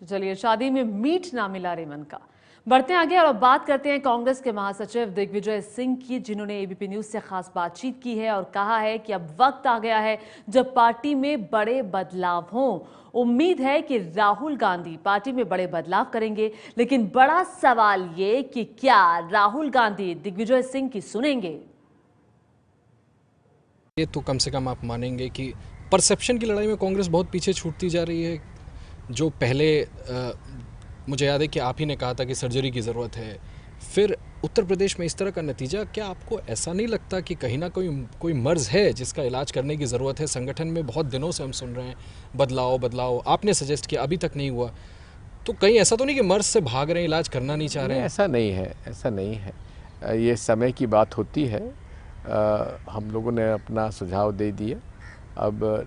तो चलिए, शादी में मीट ना मिला रेमन का। बढ़ते हैं आगे और अब बात करते हैं कांग्रेस के महासचिव दिग्विजय सिंह की, जिन्होंने एबीपी न्यूज से खास बातचीत की है और कहा है कि अब वक्त आ गया है जब पार्टी में बड़े बदलाव हों। उम्मीद है कि राहुल गांधी पार्टी में बड़े बदलाव करेंगे, लेकिन बड़ा सवाल ये कि क्या राहुल गांधी दिग्विजय सिंह की सुनेंगे। ये तो कम से कम आप मानेंगे कि परसेप्शन की लड़ाई में कांग्रेस बहुत पीछे छूटती जा रही है। जो पहले मुझे याद है कि आप ही ने कहा था कि सर्जरी की ज़रूरत है, फिर उत्तर प्रदेश में इस तरह का नतीजा। क्या आपको ऐसा नहीं लगता कि कहीं ना कोई मर्ज़ है जिसका इलाज करने की ज़रूरत है? संगठन में बहुत दिनों से हम सुन रहे हैं बदलाव बदलाव, आपने सजेस्ट किया, अभी तक नहीं हुआ। तो कहीं ऐसा तो नहीं कि मर्ज़ से भाग रहे हैं, इलाज करना नहीं चाह रहे हैं? ऐसा नहीं है, ऐसा नहीं है। ये समय की बात होती है। हम लोगों ने अपना सुझाव दे दिया, अब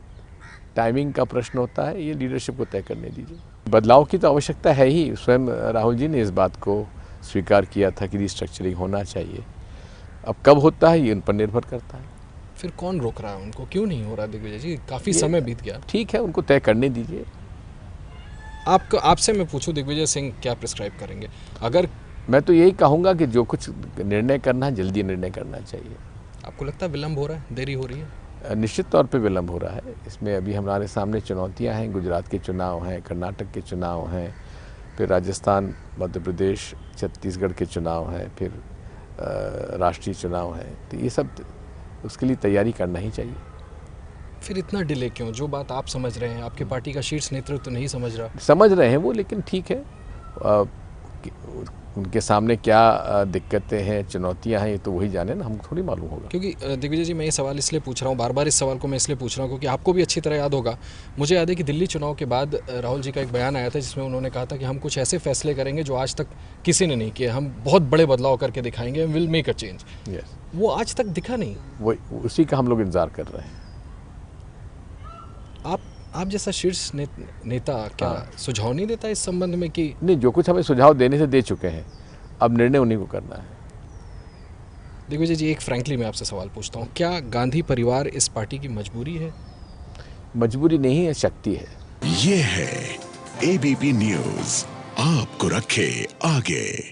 टाइमिंग का प्रश्न होता है, ये लीडरशिप को तय करने दीजिए। बदलाव की तो आवश्यकता है ही। स्वयं राहुल जी ने इस बात को स्वीकार किया था कि रिस्ट्रक्चरिंग होना चाहिए। अब कब होता है ये उन पर निर्भर करता है। फिर कौन रोक रहा है उनको? क्यों नहीं हो रहा दिग्विजय जी? काफ़ी समय बीत गया। ठीक है, उनको तय करने दीजिए। आपसे मैं पूछूं, दिग्विजय सिंह क्या प्रिस्क्राइब करेंगे? अगर मैं तो यही कहूँगा कि जो कुछ निर्णय करना है जल्दी निर्णय करना चाहिए। आपको लगता है विलम्ब हो रहा है, देरी हो रही है? निश्चित तौर पे विलम्ब हो रहा है। इसमें अभी हमारे सामने चुनौतियां हैं। गुजरात के चुनाव हैं, कर्नाटक के चुनाव हैं, फिर राजस्थान, मध्य प्रदेश, छत्तीसगढ़ के चुनाव हैं, फिर राष्ट्रीय चुनाव हैं। तो ये सब उसके लिए तैयारी करना ही चाहिए। फिर इतना डिले क्यों? जो बात आप समझ रहे हैं, आपकी पार्टी का शीर्ष नेतृत्व तो नहीं समझ रहा। समझ रहे हैं वो, लेकिन ठीक है, उनके सामने क्या दिक्कतें हैं, चुनौतियां हैं, ये तो वही जाने ना, हमको थोड़ी मालूम होगा। क्योंकि दिग्विजय जी, मैं ये सवाल इसलिए पूछ रहा हूँ, बार बार इस सवाल को मैं इसलिए पूछ रहा हूँ क्योंकि आपको भी अच्छी तरह याद होगा। मुझे याद है कि दिल्ली चुनाव के बाद राहुल जी का एक बयान आया था जिसमें उन्होंने कहा था कि हम कुछ ऐसे फैसले करेंगे जो आज तक किसी ने नहीं किए, हम बहुत बड़े बदलाव करके दिखाएंगे, विल मेक अ चेंज। वो आज तक दिखा नहीं। वो उसी का हम लोग इंतजार कर रहे हैं। आप जैसा शीर्ष नेता क्या सुझाव नहीं देता इस संबंध में? कि नहीं, जो कुछ हमें सुझाव देने से दे चुके हैं, अब निर्णय उन्हीं को करना है। दिग्विजय जी, एक फ्रैंकली मैं आपसे सवाल पूछता हूँ, क्या गांधी परिवार इस पार्टी की मजबूरी है? मजबूरी नहीं है, शक्ति है। ये है एबीपी न्यूज़, आपको रखे आगे।